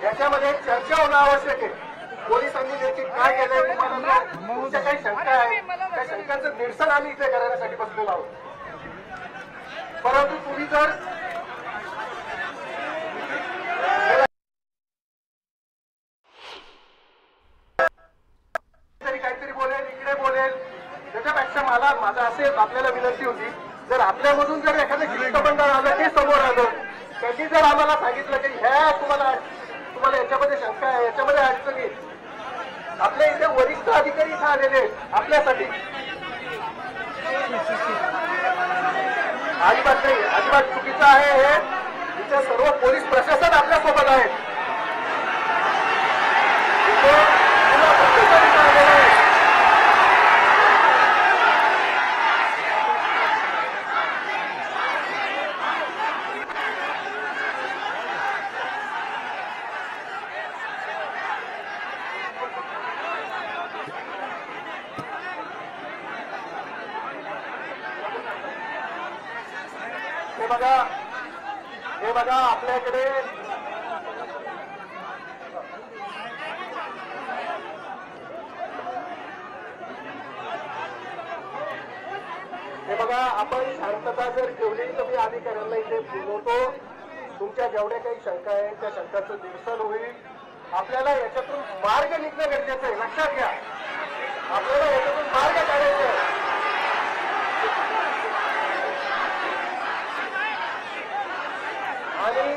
याच्यामध्ये चर्चा होणं आवश्यक आहे। पोलिसांनी देखील काय केलंय, तुम्हाला तुमच्या काही शंका आहे, त्या शंकांचं निरसन आम्ही इथे करण्यासाठी बसलेलो आहोत। परंतु तुम्ही जर काहीतरी बोलेल, इकडे बोलेल, त्याच्यापेक्षा माझा असे आपल्याला विनंती होती, जर आपल्यामधून जर एखादं शिष्टमंडळ आलं ते समोर आलं, त्यांनी जर आम्हाला सांगितलं की ह्या तुम्हाला याच्यामध्ये शंका आहे, याच्यामध्ये अडचणी, आपल्या इथे वरिष्ठ अधिकारी इथं आलेले आपल्यासाठी, अजिबात नाही, अजिबात चुकीचं आहे हे। इथे सर्व पोलीस प्रशासन आपल्यासोबत आहे। हे बघा आपल्याकडे आपण शांतता जर ठेवली तर मी अधिकाऱ्यांना इथे बोलवतो, तुमच्या जेवढ्या काही शंका आहेत त्या शंकांचं निरसन होईल। आपल्याला याच्यातून मार्ग निघणं गरजेचं आहे, लक्षात घ्या, आपल्याला याच्यातून मार्ग काढायचा आहे। आणि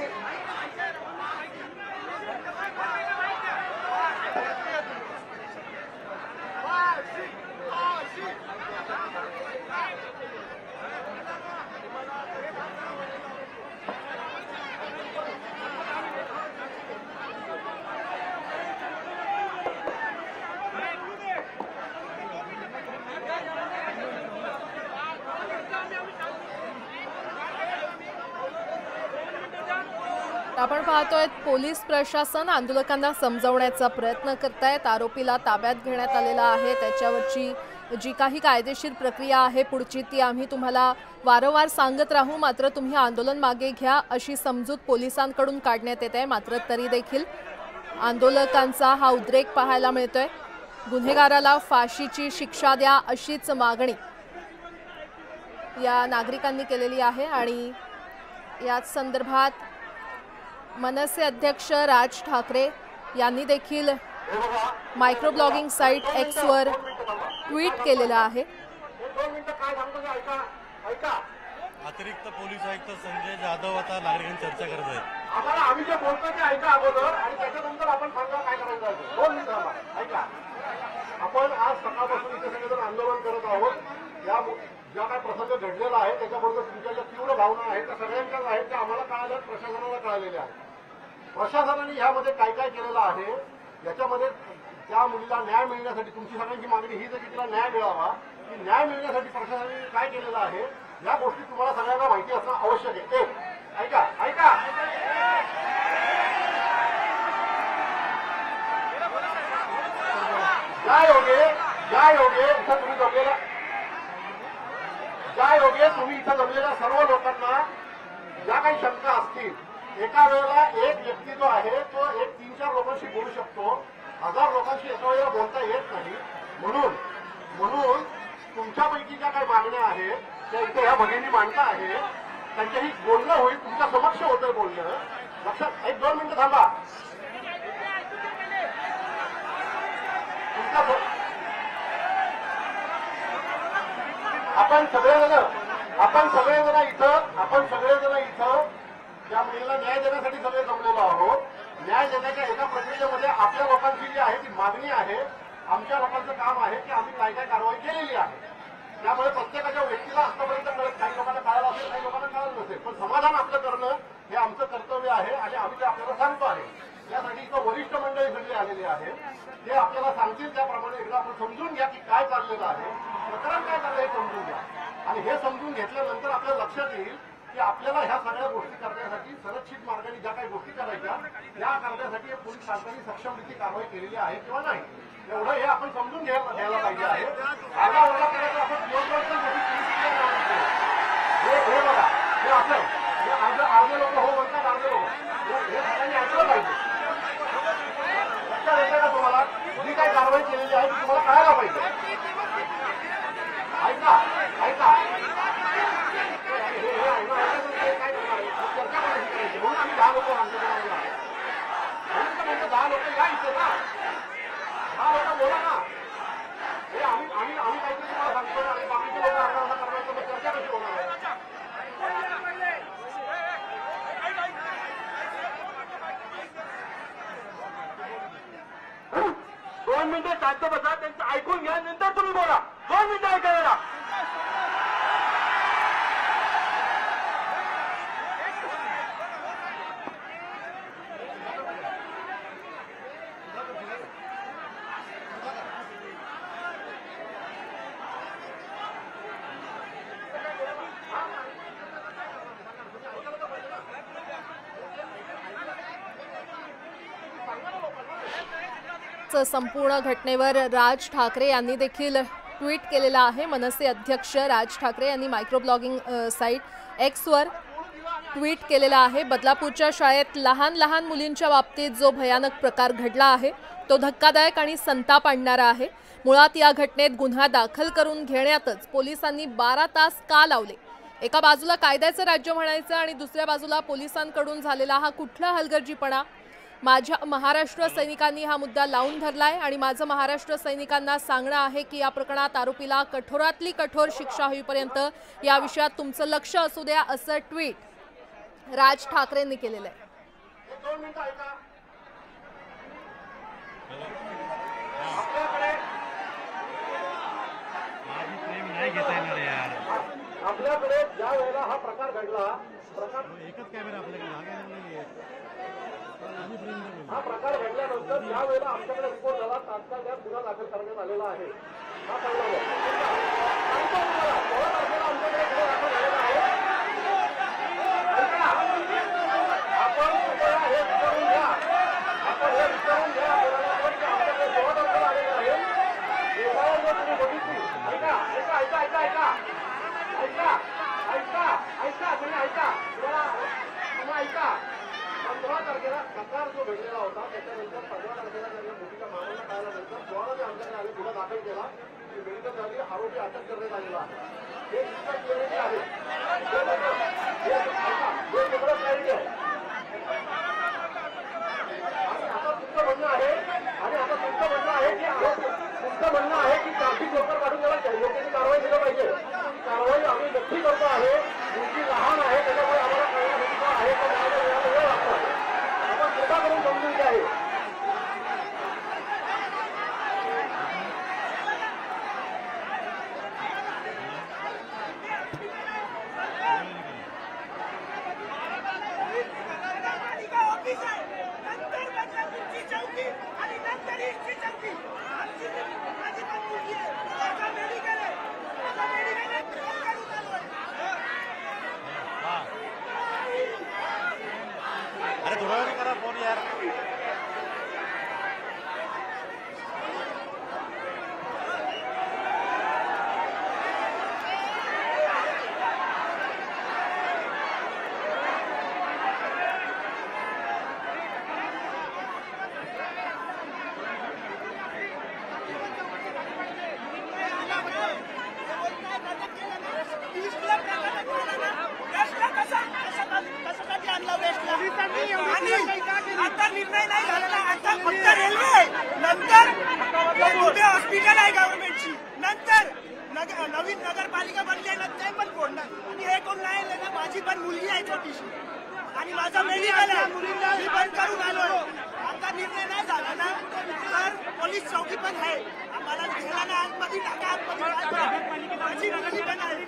आपण पाहतोय पोलीस प्रशासन आंदोलकांना समजवण्याचा प्रयत्न करतायत। आरोपीला ताब्यात घेण्यात आलेला आहे, त्याच्यावरची जी काही कायदेशीर प्रक्रिया आहे पुढची ती आम्ही तुम्हाला वारंवार सांगत राहू, मात्र तुम्ही आंदोलन मागे घ्या अशी समजूत पोलिसांकडून काढण्यात येत आहे। मात्र तरी देखील आंदोलकांचा हा उद्रेक पाहायला मिळतोय। गुन्हेगाराला फाशीची शिक्षा द्या अशीच मागणी या नागरिकांनी केलेली आहे आणि याच संदर्भात मनसे अध्यक्ष राज ठाकरे यांनी देखील मायक्रो ब्लॉगिंग साइट एक्स वर ट्विट केलेलं आहे। अतिरिक्त पोलीस आयुक्त संजय जाधव आता नागरिकांची चर्चा करत आहेत। आम्हाला आम्ही जे बोलतोय ते ऐका अगोदर आणि त्याच्यानंतर आपण सांगा काय करायचं आहे। 2 मिनिटं ऐका। आपण आज सकाळपासून इथे सगळेजण आंदोलन करत आहोत। या ज्या काय प्रसंग घडलेला आहे त्याच्याबरोबर तुमच्या ज्या तीव्र भावना आहेत त्या सगळ्यांच्याच आहेत, त्या आम्हाला कळाल्या, प्रशासनाला कळालेल्या आहेत। प्रशासनाने यामध्ये काय काय केलेलं आहे, याच्यामध्ये त्या मुलीला न्याय मिळण्यासाठी तुमची सगळ्यांची मागणी हीच आहे की तिला न्याय मिळावा, की न्याय मिळण्यासाठी प्रशासनाने काय केलेलं आहे या गोष्टी तुम्हाला सगळ्यांना माहिती असणं आवश्यक आहे। ऐका ऐका तुम्ही इथं जमलेल्या सर्व लोकांना ज्या काही शंका असतील, एका वेळेला एक व्यक्ती जो आहे तो 3-4 लोकांशी बोलू शकतो, 1000 लोकांशी एका वेळेला बोलता येत नाही। म्हणून तुमच्यापैकी ज्या काही मागण्या आहेत त्या इथे ह्या भगिनी मांडता आहे, त्यांच्याही बोलणं होईल, तुमच्या समक्ष होतंय बोलणं। लक्षात 1-2 मिनिटं थांबा। आपण सगळेजण इथं त्या मुलीला न्याय देण्यासाठी सगळे जमलेलो आहोत। न्याय देण्याच्या एका प्रक्रियेमध्ये आपल्या लोकांची जी आहे ती मागणी आहे, आमच्या लोकांचं काम आहे की आम्ही काय काय कारवाई केलेली आहे। त्यामुळे प्रत्येकाच्या व्यक्तीला आतापर्यंत कळत, काही लोकांना कळालं असेल, काही लोकांना कळत नसेल, पण समाधान आपलं करणं हे आमचं कर्तव्य आहे आणि आम्ही ते आपल्याला सांगतो आहे। यासाठी इथं वरिष्ठ मंडळी सगळी आलेली आहे, ते आपल्याला सांगतील त्याप्रमाणे एकदा आपण समजून घ्या की काय चाललेलं आहे, प्रकरण काय चाललंय हे समजून घ्या। आणि हे समजून घेतल्यानंतर आपल्या लक्षात येईल की आपल्याला ह्या सगळ्या गोष्टी करण्यासाठी संरक्षित मार्गाने ज्या काही गोष्टी करायच्या त्या करण्यासाठी पोलीस शासनाने सक्षमरित्या कारवाई केलेली आहे किंवा नाही, एवढं हे आपण समजून घ्यायला पाहिजे आहे। आरडाओरडा करायचं आपण हे बघा, हे असं अर्धे लोक हो म्हणतात, अर्धे लोक हे सगळ्यांनी ऐकलं पाहिजे। लोक या इथे ना, हा लोक बोला ना. हे आम्ही काहीतरी तुम्हाला सांगतोय आणि बाकीचे लोक असं करणार तर चर्चा कशी होणार आहे? दोन मिनिटं शांत बसा, त्यांचं ऐकून घ्या, नंतर तुम्ही बोला. 2 मिनिटं ऐकायला. संपूर्ण घटनेवर राज ठाकरे यांनी देखील ट्विट केलेला आहे. मनसे अध्यक्ष राज ठाकरे यांनी micro blogging site Xavier tweet केलेला आहे. बदलापूरच्या शाळेत लहान मुलींच्या बाबतीत जो भयानक प्रकार घडला आहे तो धक्कादायक आणि संताप आणणारा आहे. मुळात या घटनेत गुन्हा दाखल करून घेण्यातच पोलिसांनी 12 तास का लावले? एका बाजूला कायद्याचं राज्य म्हणायचं आणि दुसऱ्या बाजूला पोलिसांकडून झालेला हा कुठला हलगर्जीपणा? माझ्या महाराष्ट्र सैनिकांनी हा मुद्दा लावून धरलाय आणि माझं महाराष्ट्र सैनिकांना सांगणं आहे की या प्रकरणात आरोपीला कठोरातली कठोर शिक्षा होईपर्यंत या विषयात तुमचं लक्ष असू द्या, असं ट्विट राज ठाकरेंनी केलेलं आहे. आपल्याकडे ज्या वेळेला हा प्रकार घडला, एकच कॅमेरा आपल्याकडे हा प्रकार घडल्यानंतर ज्या वेळेला आमच्याकडे रिपोर्ट झाला तात्काळ त्यात गुन्हा दाखल करण्यात आलेला आहे. हा पहिला आमच्याकडे गुन्हा दाखल झालेला आहे. आपण कृपया हे विचारून घ्या, आमच्याकडे गुन्हा दाखल आलेला आहे. जर तुम्ही बघितली, ऐका तुम्ही ऐका. 15 तारखेला प्रकार जो घडलेला होता त्याच्यानंतर 15 तारखेला त्यांनी मुलीच्या मामाला कळल्यानंतर 16 ते आमच्याकडे आले, गुन्हा दाखल केला. मेडिकल झाली, आरोपी अटक करण्यात आलेला आहे. हे सगळं क्लॅरिटी आहे. हे सगळं क्लॅरिटी आहे. आणि आता तुमचं म्हणणं आहे की ट्रॅफिक लवकर काढून त्याला योग्य ती कारवाई केली पाहिजे. कारवाई आम्ही नक्की करतो आहे. मुलगी लहान आहे त्याच्यामुळे आम्हाला कळण्यासाठी आहे का नाही वेळ लागतो आहे. आपण कृपा करून समजून घ्या. आहे अरे थोड़ा भी करा फोन यार. आता निर्णय नाही झालेला. आता फक्त रेल्वे, नंतर मोठे हॉस्पिटल आहे गव्हर्नमेंटची, नंतर नवीन नगरपालिका बनली आहे ना ते पण फोडणार. आणि हे कोण नाही ना, माझी पण मुलगी आहे छोटीशी आणि माझा मेडिकल आहे, मी पण करून आलो. आता निर्णय नाही झाला ना तर पोलीस चौकी पण आहे. आम्हाला घ्यायला ना आतमध्ये टाका, आतमध्ये माझी मुलगी पण आहे.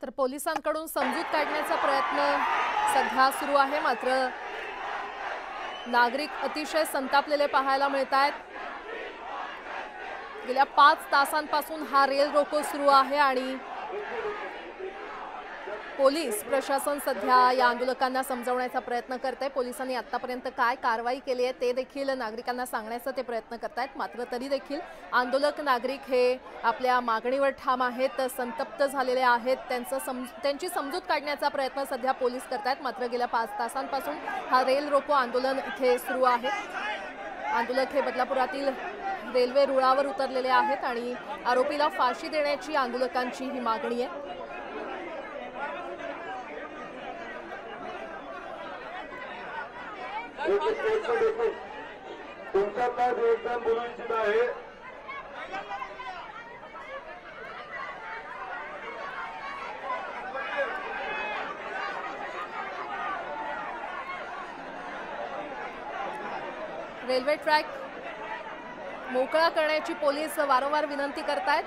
तर पोलिसांकडून समजूत काढण्याचा प्रयत्न सध्या सुरू आहे. मात्र नागरिक अतिशय संतापलेले पाहायला मिळत आहेत. गेल्या 5 तासांपासून हा रेल रोको सुरू आहे आणि पोलीस प्रशासन सध्या या आंदोलकांना समजवण्याचा प्रयत्न करत आहे. पोलिसांनी आतापर्यंत काय कारवाई केली आहे ते देखील नागरिकांना सांगण्याचा ते प्रयत्न करतायत. मात्र तरी देखील आंदोलक नागरिक हे आपल्या मागणीवर ठाम आहेत, संतप्त झालेले आहेत. त्यांची समजूत काढण्याचा प्रयत्न सध्या पोलीस करतायत. मात्र गेल्या 5 तासांपासून हा रेल रोको आंदोलन इथे सुरू आहे. आंदोलक हे बदलापुरातील रेल्वे रुळावर उतरलेले आहेत आणि आरोपीला फाशी देण्याची आंदोलकांची ही मागणी आहे. तुमच्यातला एक जण बोलू इच्छित आहे. रेल्वे ट्रॅक मोकळा करण्याची पोलीस वारंवार विनंती करतायत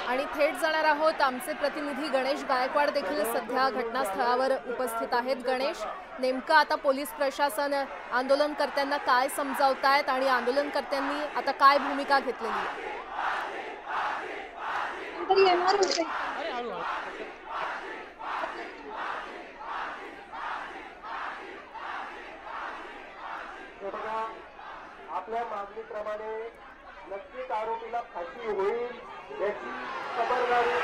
आणि थेट जाणार आहोत. आमचे प्रतिनिधी गणेश गायकवाड देखील सध्या घटनास्थळावर उपस्थित आहेत. गणेश, नेमकं आता पोलीस प्रशासन आंदोलनकर्त्यांना काय समजावतायत आणि आंदोलनकर्त्यांनी आता काय भूमिका घेतलेली आहे? आपल्या मागणीप्रमाणे नक्कीच आरोपीला फाशी होईल याची खबरदारी,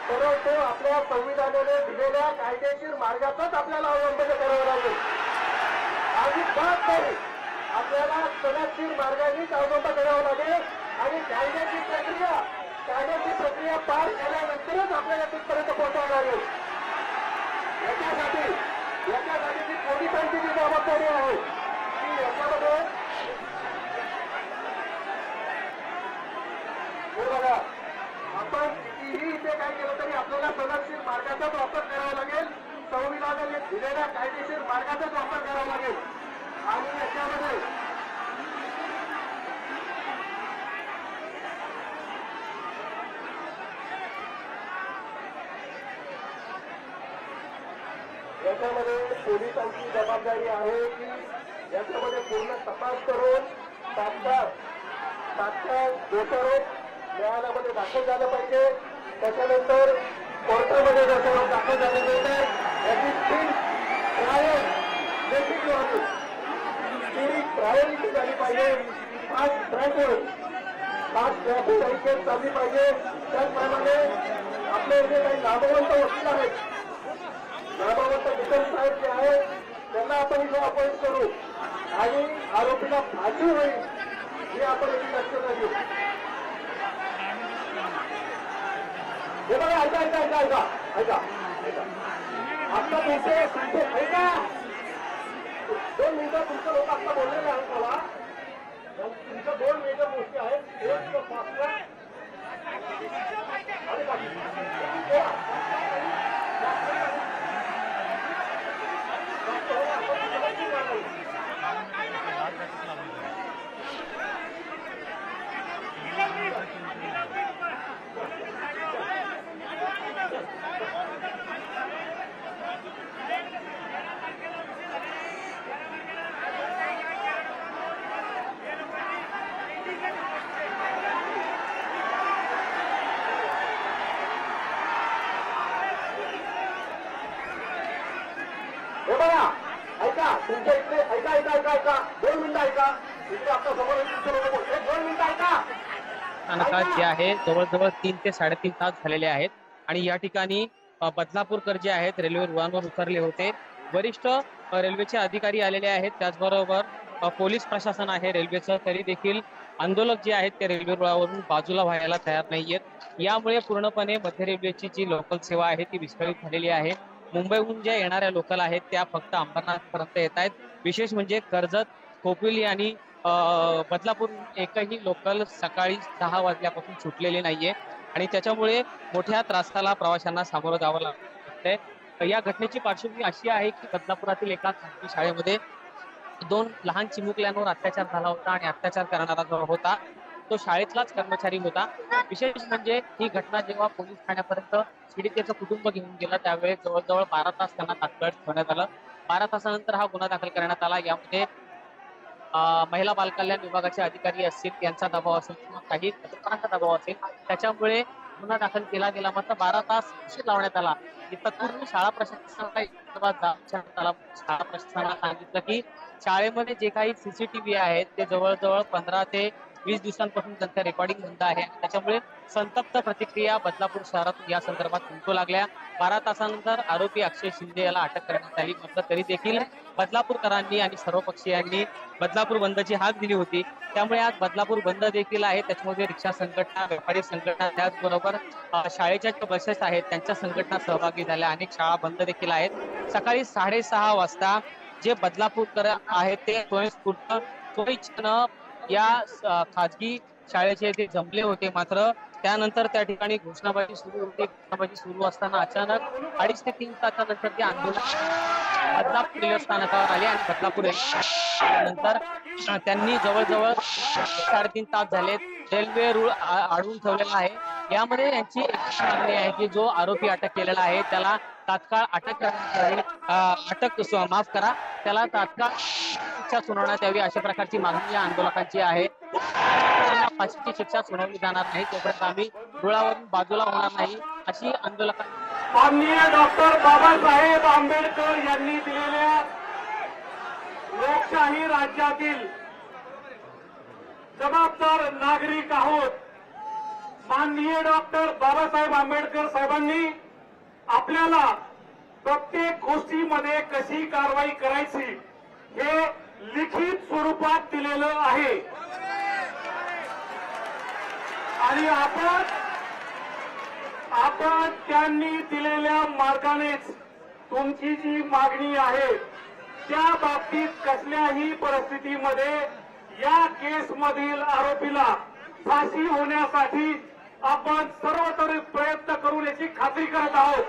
परंतु आपल्या संविधानाने दिलेल्या कायदेशीर मार्गाचाच आपल्याला अवलंबन करावं लागेल. अजिबात नाही, आपल्याला सनदशीर मार्गानेच अवलंबन करावं लागेल आणि कायद्याची प्रक्रिया पार केल्यानंतरच आपल्याला तिथपर्यंत पोहोचावं लागेल. याच्यासाठी जी पोलिसांची जी जबाबदारी आहे की याच्यामध्ये हे बघा, आपण कितीही इथे काय केलं तरी आपल्याला सनदशीर मार्गाचाच वापर करावा लागेल. संविधानाने दिलेल्या कायदेशीर मार्गाचाच वापर करावा लागेल आणि याच्यामध्ये पोलिसांची जबाबदारी आहे की याच्यामध्ये पूर्ण तपास करून तात्काळ दोषारोप न्यायालयामध्ये दाखल झालं पाहिजे. त्याच्यानंतर कोर्टामध्ये दोषारोप दाखल झाल्यानंतर याची प्रायोरिटी झाली पाहिजे. फास्ट ट्रॅकवर केस चालली पाहिजे. त्याचप्रमाणे आपले जे काही लाभवंत वकील आहेत, नामावंत विक्रम साहेब जे आहेत त्यांना आपण इथे अपॉइंट करू आणि आरोपीला फाशी होईल ही आपण याची दक्षता घेऊ. हे बघा, ऐका आता तुमचे ऐका, 2 मिनिटं तुमचं लोक आता बोललेले आहेत. मला तुमच्या 2 मेजर गोष्टी आहेत. एक फास्ट ट्रॅक तुमच्या इकडे ऐका 2 मिनिटं ऐका. इकडे आता समोर 2 मिनिटं ऐका. स्थानकात जे आहे जवळजवळ 3 ते 3.5 तास झालेले आहेत आणि या ठिकाणी बदलापूरकर जे आहेत रेल्वे रुळांवर उतरले होते. वरिष्ठ रेल्वेचे अधिकारी आलेले आहेत, त्याचबरोबर पोलीस प्रशासन आहे रेल्वेचं, तरी देखील आंदोलक जे आहेत ते रेल्वे रुळावरून बाजूला व्हायला तयार नाहीयेत. यामुळे पूर्णपणे मध्य रेल्वेची जी लोकल सेवा आहे ती विस्कळीत झालेली आहे. मुंबईहून ज्या येणाऱ्या लोकल आहेत त्या फक्त अंबरनाथ पर्यंत येत आहेत. विशेष म्हणजे कर्जत, खोपोली आणि बदलापूर एकही लोकल सकाळी 6 वाजल्यापासून सुटलेली नाहीये आणि त्याच्यामुळे मोठ्या त्रासाला प्रवाशांना सामोरं जावं लागतंय. या घटनेची पार्श्वभूमी अशी आहे की बदलापुरातील एका खासगी शाळेमध्ये 2 लहान चिमुकल्यांवर अत्याचार झाला होता आणि अत्याचार करणारा जो होता तो शाळेतलाच कर्मचारी होता. विशेष म्हणजे ही घटना जेव्हा पोलीस ठाण्यापर्यंत पीडितेचं कुटुंब घेऊन गेलं त्यावेळेस जवळजवळ 12 तास त्यांना तात्काळ ठेवण्यात आलं. 12 तासानंतर हा गुन्हा दाखल करण्यात आला. यामध्ये महिला बालकल्याण विभागाचे अधिकारी असतील त्यांचा दबाव असेल किंवा काही तज्ज्ञांचा दबाव असेल, त्याच्यामुळे गुन्हा दाखल केला गेला. मात्र 12 तास उशीर लावण्यात आला. तत्पूर्वी शाळा प्रशासनाला सांगितलं की शाळेमध्ये जे काही CCTV आहेत ते जवळजवळ 15 ते 20 दिवसांपासून त्यांचं रेकॉर्डिंग बंद आहे. त्याच्यामुळे संतप्त प्रतिक्रिया बदलापूर शहरातून या संदर्भात उमटू लागल्या. 12 तासानंतर आरोपी अक्षय शिंदे याला अटक करण्यात आली. मात्र तरी देखील बदलापूरकरांनी आणि सर्वपक्षीयांनी बदलापूर बंदची हाक दिली होती. त्यामुळे आज बदलापूर बंद देखील आहे. त्याच्यामध्ये रिक्षा संघटना, व्यापारी संघटना, त्याचबरोबर शाळेच्या ज्या बसेस आहेत त्यांच्या संघटना सहभागी झाल्या. अनेक शाळा बंद देखील आहेत. सकाळी 6:30 वाजता जे बदलापूरकर आहेत ते स्वइच्छेनं या खाजगी शाळेचे ते जमले होते. मात्र त्यानंतर त्या ठिकाणी घोषणाबाजी सुरू होती. घोषणाबाजी सुरू असताना अचानक 2.5 ते 3 तासानंतर ते आंदोलन बदलापूर रेल्वे स्थानकावर आले आणि बदलापूर नंतर त्यांनी जवळजवळ 3.5 तास झाले रेल्वे रूळ अडवून ठेवलेला आहे. यामध्ये यांची एक मागणी आहे की जो आरोपी अटक केलेला आहे त्याला तात्काळ अटक माफ करा, त्याला तात्काळ शिक्षा सुनावण्यात यावी अशा प्रकारची मागणी या आंदोलकांची आहे. फाशीची शिक्षा सुनावली जाणार नाही तोपर्यंत आम्ही रुळावरून बाजूला होणार नाही अशी आंदोलकांची. माननीय डॉक्टर बाबासाहेब आंबेडकर यांनी दिलेल्या लोकशाही राज्यातील जबाबदार नागरिक आहोत. माननीय डॉक्टर बाबासाहेब आंबेडकर साहेबांनी आपल्याला प्रत्येक गोष्टीमध्ये कशी कारवाई करायची हे लिखित स्वरूपात दिलेलं आहे आणि आपण त्यांनी दिलेल्या मार्गानेच तुमची जी मागणी आहे त्या बाबतीत कसल्याही परिस्थितीमध्ये या केसमधील आरोपीला फाशी होण्यासाठी आपण सर्वतरी प्रयत्न करून याची खात्री करत आहोत.